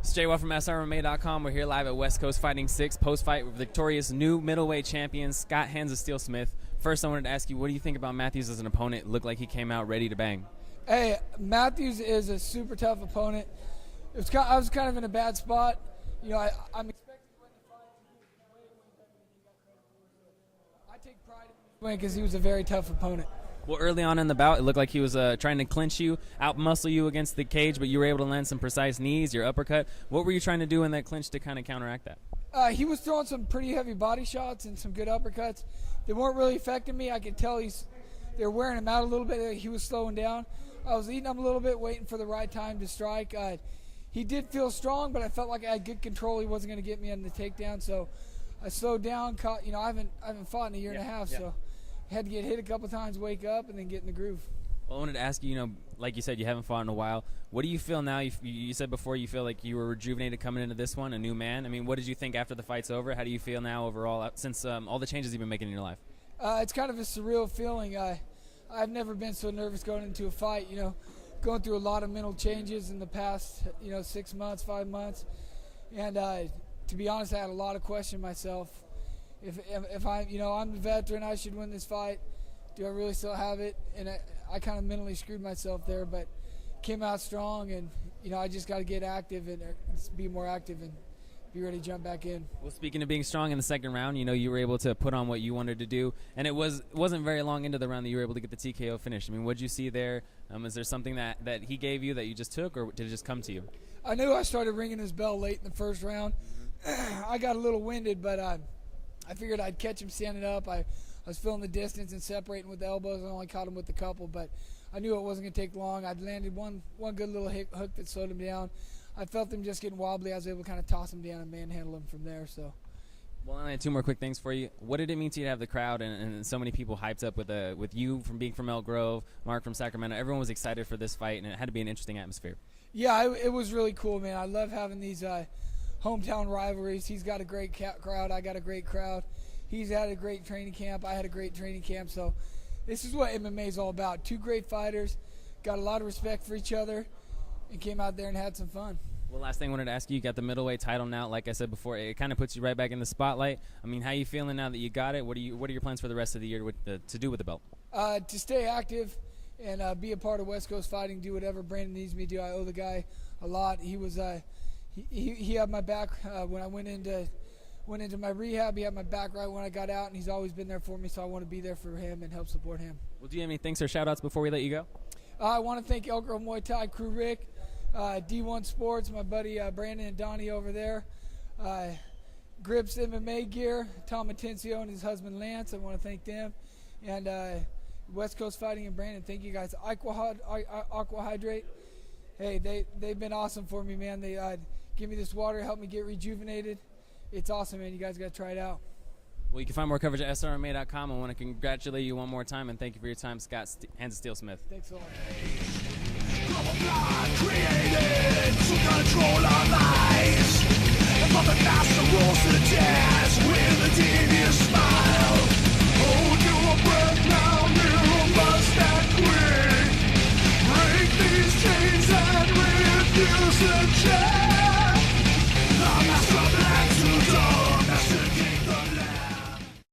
It's JWell from SRMA.com. We're here live at West Coast Fighting 6, post-fight with victorious new middleweight champion Scott Hands of Steel Smith. First, I wanted to ask you, what do you think about Matthews as an opponent? It looked like he came out ready to bang. Hey, Matthews is a super tough opponent. I was kind of in a bad spot. You know, I'm expecting to win the fight. Way better than he got credit for. I take pride in his win because he was a very tough opponent. Well, early on in the bout, it looked like he was trying to clinch you, out-muscle you against the cage, but you were able to land some precise knees, your uppercut. What were you trying to do in that clinch to kind of counteract that? He was throwing some pretty heavy body shots and some good uppercuts. They weren't really affecting me. I could tell they were wearing him out a little bit. He was slowing down. I was eating him a little bit, waiting for the right time to strike. He did feel strong, but I felt like I had good control. He wasn't going to get me on the takedown, so I slowed down. I haven't fought in a year and a half, so I had to get hit a couple times, wake up, and then get in the groove. Well, I wanted to ask you, like you said, you haven't fought in a while. What do you feel now? You said before you feel like you were rejuvenated coming into this one, a new man. I mean, what did you think after the fight's over? How do you feel now overall since all the changes you've been making in your life? It's kind of a surreal feeling. I've never been so nervous going into a fight, going through a lot of mental changes in the past, 6 months, 5 months. And to be honest, I had a lot of questions myself. If I'm the veteran, I should win this fight. Do I really still have it? And I kind of mentally screwed myself there, but came out strong. And, I just got to get active and be more active and be ready to jump back in. Well, speaking of being strong in the second round, you were able to put on what you wanted to do, and it wasn't very long into the round that you were able to get the TKO finish. I mean, what did you see there? Is there something that he gave you that you just took, or did it just come to you? I knew I started ringing his bell late in the first round. I got a little winded, but I figured I'd catch him standing up. I was feeling the distance and separating with the elbows. I only caught him with a couple, but I knew it wasn't going to take long. I'd landed one good little hook that slowed him down. I felt him just getting wobbly. I was able to kind of toss him down and manhandle him from there. So, well, I had two more quick things for you. What did it mean to you to have the crowd and so many people hyped up with you from being from Elk Grove, Mark from Sacramento? Everyone was excited for this fight, and it had to be an interesting atmosphere. Yeah, it was really cool, man. I love having these hometown rivalries. He's got a great crowd. I got a great crowd. He's had a great training camp. I had a great training camp. So this is what MMA is all about. Two great fighters, got a lot of respect for each other, and came out there and had some fun. Well, last thing I wanted to ask you, got the middleweight title now. Like I said before, it kind of puts you right back in the spotlight. I mean, how are you feeling now that you got it? What are your plans for the rest of the year to do with the belt? To stay active and be a part of West Coast Fighting, do whatever Brandon needs me to do. I owe the guy a lot. He was he had my back when I went into my rehab. He had my back right when I got out, and he's always been there for me, so I want to be there for him and help support him. Well, do you have any thanks or shout-outs before we let you go? I want to thank Elk Grove Muay Thai crew, Rick, D1 Sports, my buddy Brandon and Donnie over there, Grips MMA Gear, Tom Atencio and his husband Lance. I want to thank them, and West Coast Fighting and Brandon. Thank you guys. Aqua Hydrate. Hey, they've been awesome for me, man. They give me this water, help me get rejuvenated. It's awesome, man. You guys got to try it out. Well, you can find more coverage at SRMA.com. I want to congratulate you one more time and thank you for your time, Scott Hands of Steel Smith. Thanks so much. Created to control our lives, and from the master rules to the jazz with a devious smile. Hold your breath now, you must act quick. Break these chains and refuse to change.